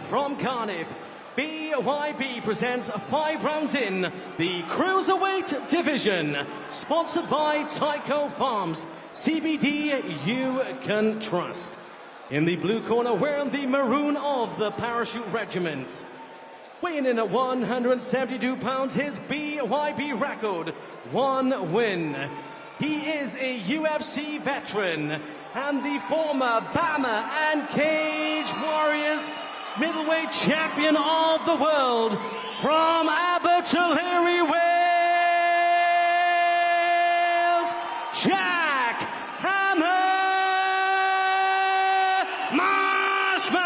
from Cardiff, BYB presents 5 rounds in the Cruiserweight Division, sponsored by Tyco Farms, CBD you can trust. In the blue corner, wearing the maroon of the Parachute Regiment. Weighing in at 172 pounds, his BYB record, 1 win. He is a UFC veteran and the former Bama and Cage Warriors middleweight champion of the world from Abertillery, Wales, Jack Hammer Marshman.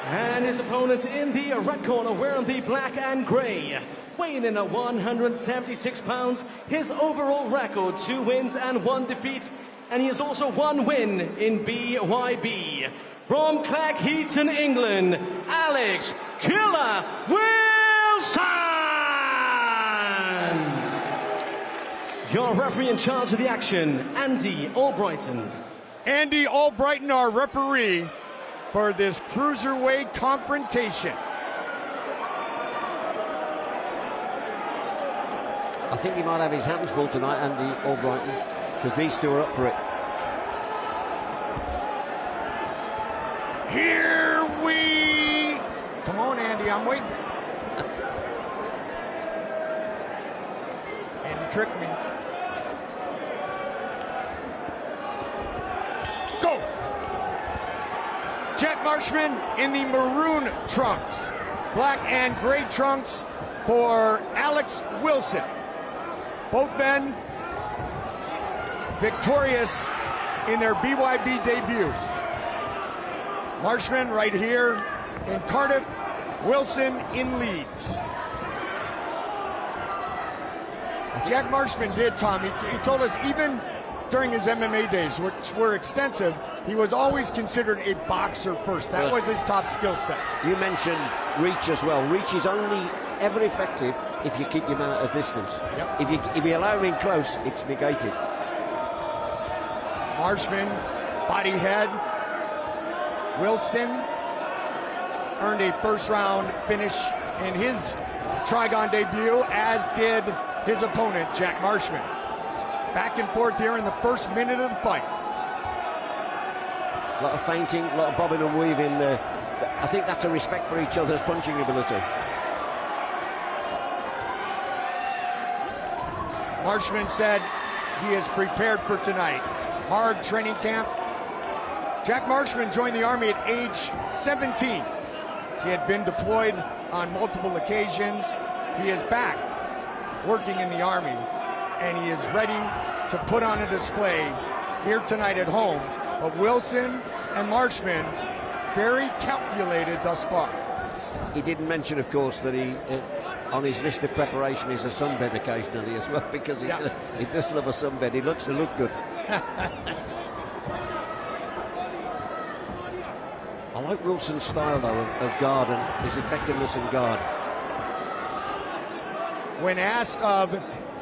And his opponent in the red corner, wearing the black and grey, weighing in at 176 pounds, his overall record, 2 wins and 1 defeat. And he has also 1 win in BYB. From Clackheaton, England, Alex Killer Wilson! Your referee in charge of the action, Andy Albrighton. Andy Albrighton, our referee for this cruiserweight confrontation. I think he might have his hands full tonight, Andy Albrighton, because these two are up for it. Here we... Come on, Andy, I'm waiting. Andy tricked me. Go! Jack Marshman in the maroon trunks. Black and gray trunks for Alex Wilson. Both men victorious in their BYB debuts. Marshman right here in Cardiff, Wilson in Leeds. Jack Marshman did, Tom, he told us even during his MMA days, which were extensive, he was always considered a boxer first. That was his top skill set. You mentioned reach as well. Reach is only ever effective if you keep your man at a distance. Yep. If you allow him in close, it's negated. Marshman, body head. Wilson earned a first-round finish in his Trigon debut, as did his opponent, Jack Marshman. Back and forth here in the first minute of the fight. A lot of feinting, a lot of bobbing and weaving. I think that's a respect for each other's punching ability. Marshman said he is prepared for tonight. Hard training camp. Jack Marshman joined the Army at age 17. He had been deployed on multiple occasions. He is back working in the Army, and he is ready to put on a display here tonight at home. But Wilson and Marshman, very calculated thus far. He didn't mention, of course, that he, on his list of preparation, is a sunbed occasionally as well, because he does love a sunbed. He looks to look good. I like Wilson's style, though, of guard and his effectiveness in guard. When asked of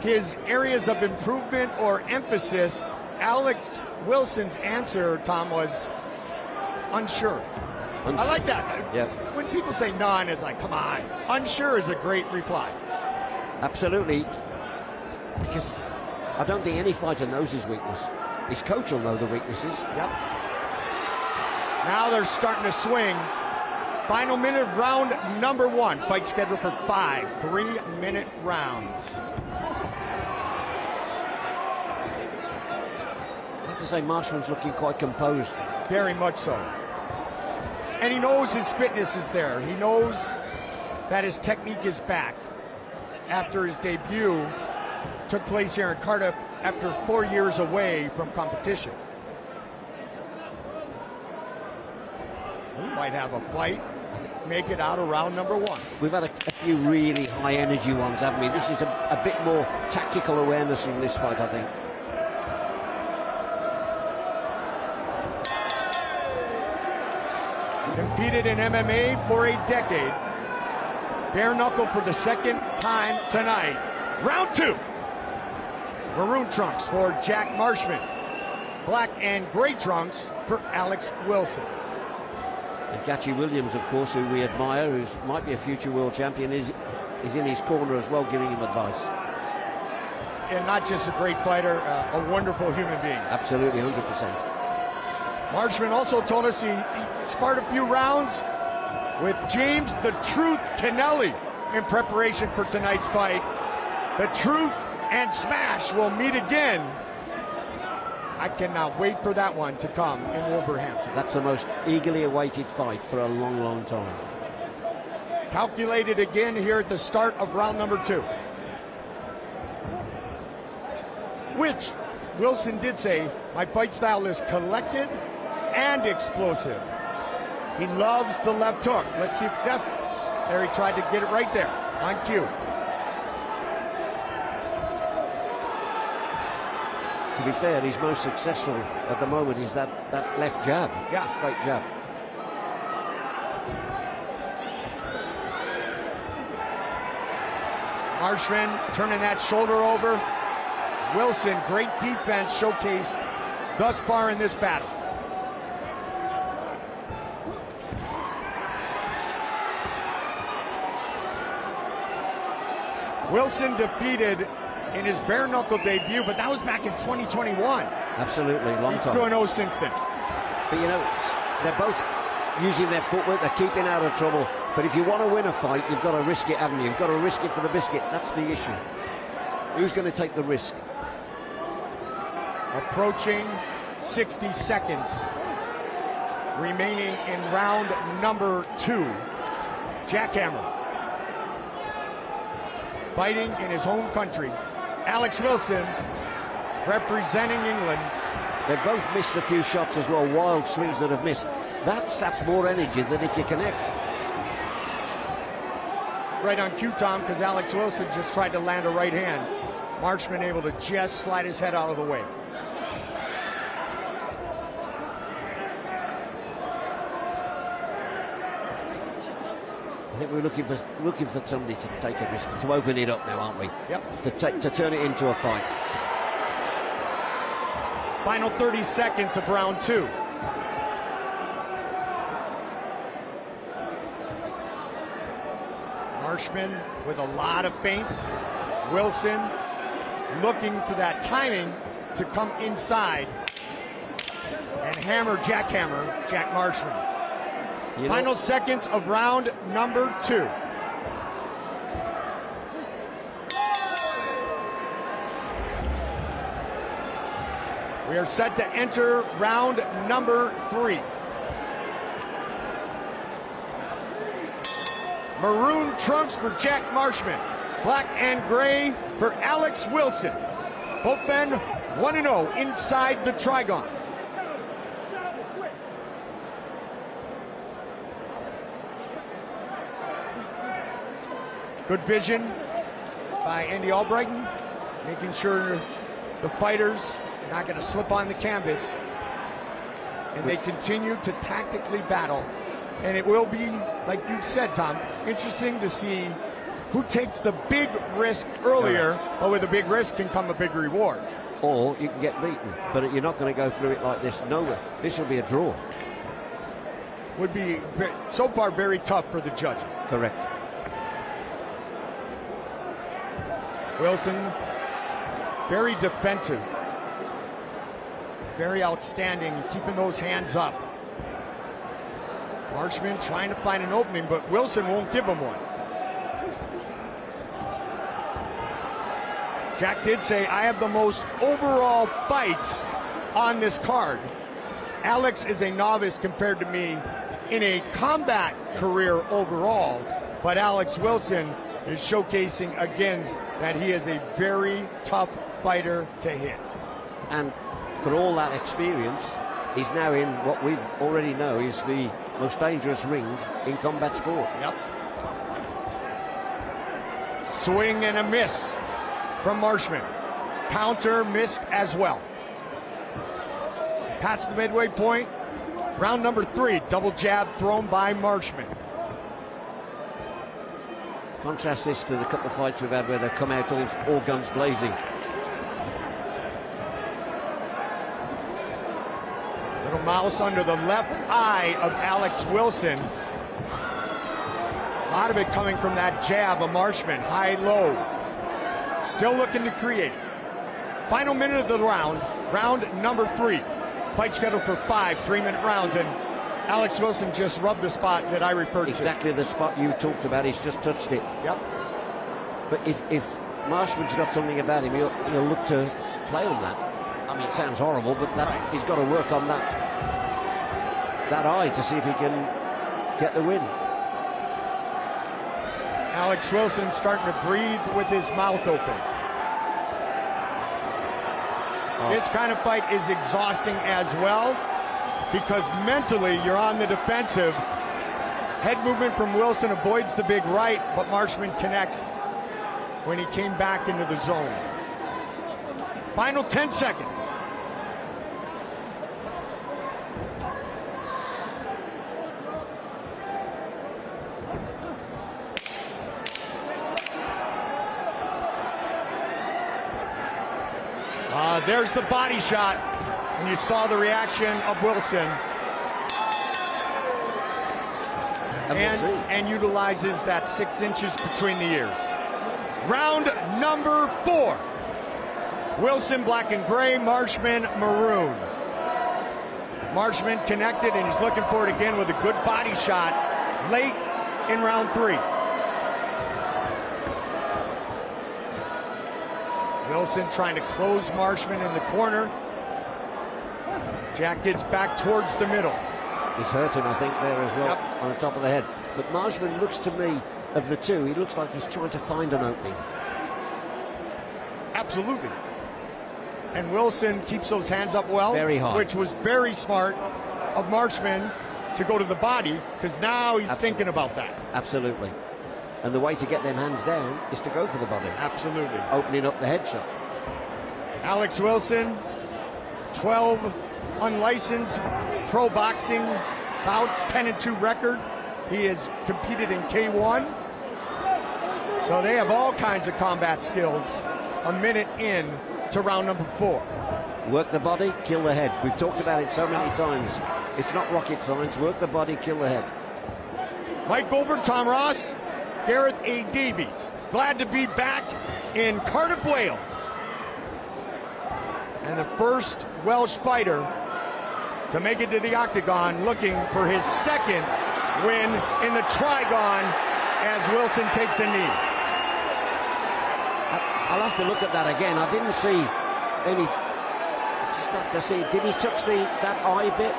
his areas of improvement or emphasis, Alex Wilson's answer, Tom, was unsure. I like that. Yeah. When people say none, it's like, come on. Unsure is a great reply. Absolutely. Because I don't think any fighter knows his weakness. His coach will know the weaknesses. Yep. Now they're starting to swing. Final minute of round number 1. Fight scheduled for 5 3-minute rounds. I have to say, Marshman's looking quite composed. Very much so. And he knows his fitness is there. He knows that his technique is back. After his debut took place here in Cardiff after 4 years away from competition. We might have a fight, make it out of round number 1. We've had a few really high energy ones, haven't we? This is a bit more tactical awareness in this fight, I think. Competed in MMA for a decade. Bare knuckle for the second time tonight. Round 2. Maroon trunks for Jack Marshman. black and gray trunks for Alex Wilson. And Gachi Williams, of course, who we admire, who might be a future world champion, is in his corner as well, giving him advice. And not just a great fighter, a wonderful human being. Absolutely, 100%. Marshman also told us he sparred a few rounds with James the Truth Kennelly in preparation for tonight's fight. The Truth and Smash will meet again. I cannot wait for that one to come in Wolverhampton. That's the most eagerly awaited fight for a long, long time. Calculated again here at the start of round number 2. Which Wilson did say, my fight style is collected and explosive. He loves the left hook. Let's see if there he tried to get it right there on cue. To be fair, he's most successful at the moment is that left jab. Yeah. Straight jab. Marshman turning that shoulder over. Wilson, great defense showcased thus far in this battle. Wilson defeated in his bare knuckle debut, but that was back in 2021. Absolutely, long He's time. 2-0 since then. But you know, they're both using their footwork, they're keeping out of trouble. But if you want to win a fight, you've got to risk it, haven't you? You've got to risk it for the biscuit. That's the issue. Who's going to take the risk? Approaching 60 seconds remaining in round number 2. Jackhammer fighting in his home country. Alex Wilson representing England. They've both missed a few shots as well, wild swings that have missed. That saps more energy than if you connect. Right on cue, Tom, because Alex Wilson just tried to land a right hand. Marshman able to just slide his head out of the way. I think we're looking for somebody to take a risk, to open it up now, aren't we? Yep. To turn it into a fight. Final 30 seconds of round 2. Marshman with a lot of feints. Wilson looking for that timing to come inside and hammer, jackhammer, Jack Marshman. Final seconds of round number 2. We are set to enter round number 3. Maroon trunks for Jack Marshman. Black and gray for Alex Wilson. Both men 1-0 inside the Trigon. Good vision by Andy Albrighton, making sure the fighters are not going to slip on the canvas. And they continue to tactically battle. And it will be, like you said, Tom, interesting to see who takes the big risk earlier, but with a big risk can come a big reward. Or you can get beaten, but you're not going to go through it like this. No, this will be a draw. Would be, so far, very tough for the judges. Correct. Wilson, very defensive, very outstanding, keeping those hands up. Marshman trying to find an opening, but Wilson won't give him one. Jack did say, I have the most overall fights on this card. Alex is a novice compared to me in a combat career overall, but Alex Wilson is showcasing again that he is a very tough fighter to hit. And for all that experience, he's now in what we already know is the most dangerous ring in combat sport. Yep. Swing and a miss from Marshman. Counter missed as well. Past the midway point, round number 3, double jab thrown by Marshman. Contrast this to the couple of fights we've had where they've come out all guns blazing. Little mouse under the left eye of Alex Wilson. A lot of it coming from that jab of Marshman, high-low. Still looking to create. Final minute of the round, round number 3. Fight scheduled for 5 3-minute rounds, and Alex Wilson just rubbed the spot that I referred to. Exactly the spot you talked about, he's just touched it. Yep. But if Marshman's got something about him, he'll look to play on that. I mean, it sounds horrible, but he's got to work on that eye to see if he can get the win. Alex Wilson starting to breathe with his mouth open. This kind of fight is exhausting as well, because mentally you're on the defensive. Head movement from Wilson avoids the big right, but Marshman connects when he came back into the zone. Final 10 seconds. There's the body shot, and you saw the reaction of Wilson. And utilizes that 6 inches between the ears. Round number 4. Wilson black and gray, Marshman maroon. Marshman connected, and he's looking for it again with a good body shot late in round 3. Wilson trying to close Marshman in the corner. Jack gets back towards the middle. He's hurting, I think, there as well, yep, on the top of the head. But Marshman looks to me, of the two, he looks like he's trying to find an opening. Absolutely. And Wilson keeps those hands up well. Very hard. Which was very smart of Marshman to go to the body, because now he's thinking about that. Absolutely. And the way to get them hands down is to go for the body. Absolutely. Opening up the headshot. Alex Wilson, 12 unlicensed pro boxing bouts, 10-2 record. He has competed in K1. So they have all kinds of combat skills. A minute in to round number 4. Work the body, kill the head. We've talked about it so many times. It's not rocket science. Work the body, kill the head. Mike Goldberg, Tom Ross, Gareth A. Davies. Glad to be back in Cardiff, Wales. And the first Welsh fighter to make it to the octagon, looking for his second win in the Trigon as Wilson takes a knee. I'll have to look at that again. I didn't see any. Just have to see. Did he touch that eye bit?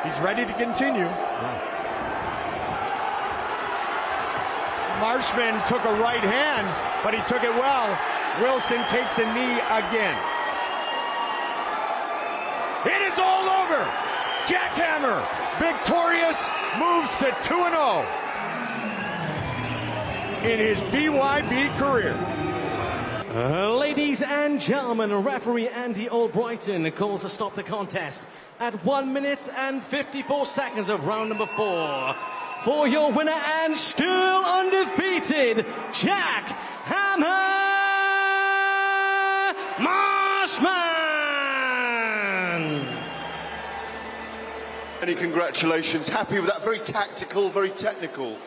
He's ready to continue. No. Marshman took a right hand, but he took it well. Wilson takes a knee again. It is all over. Jackhammer, victorious, moves to 2-0 in his BYB career. Ladies and gentlemen, referee Andy Albrighton calls to stop the contest at 1 minute and 54 seconds of round number 4. For your winner and still undefeated, Jack Hammer Marshman. Many congratulations. Happy with that. Very tactical, very technical.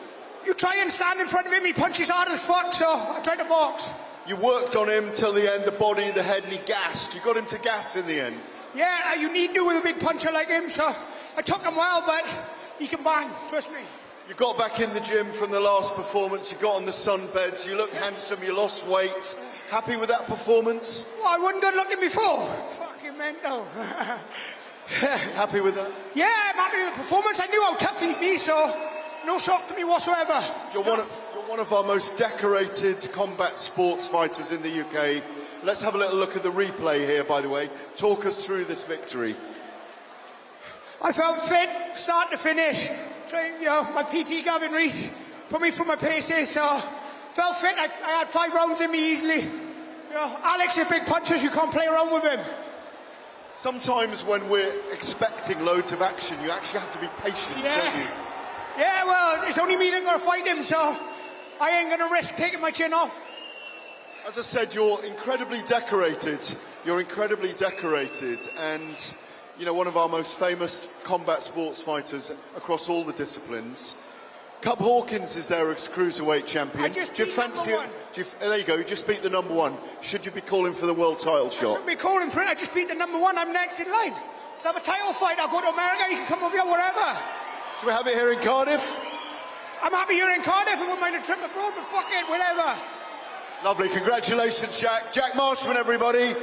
You try and stand in front of him, he punches hard as fuck, so I tried to box. You worked on him till the end, the body, the head, and he gassed. You got him to gas in the end. Yeah, you need to with a big puncher like him, so I took him well, but he can bang, trust me. You got back in the gym from the last performance, you got on the sunbeds, you look handsome, you lost weight. Happy with that performance? Well, I wasn't good looking before. Fucking mental. Happy with that? Yeah, I'm happy with the performance. I knew how tough he'd be, so no shock to me whatsoever. You're one of our most decorated combat sports fighters in the UK. Let's have a little look at the replay here, by the way. Talk us through this victory. I felt fit, start to finish. My PT Gavin Rees put me through my paces, so felt fit. I had 5 rounds in me easily. Alex is big punches, you can't play around with him. Sometimes when we're expecting loads of action, you actually have to be patient, don't you? Yeah, well, it's only me that's going to fight him, so I ain't going to risk taking my chin off. As I said, you're incredibly decorated. You're incredibly decorated, and you know, one of our most famous combat sports fighters across all the disciplines. Cub Hawkins is there as cruiserweight champion. I just Do you beat fancy number it? one. There you go, you just beat the number one. Should you be calling for the world title shot? Shouldn't be calling for it. I just beat the number one. I'm next in line. So I have a title fight. I'll go to America. You can come over here, wherever. Should we have it here in Cardiff? I'm happy you're in Cardiff. I wouldn't mind a trip abroad, but fuck it, whatever. Lovely, congratulations, Jack. Jack Marshman, everybody.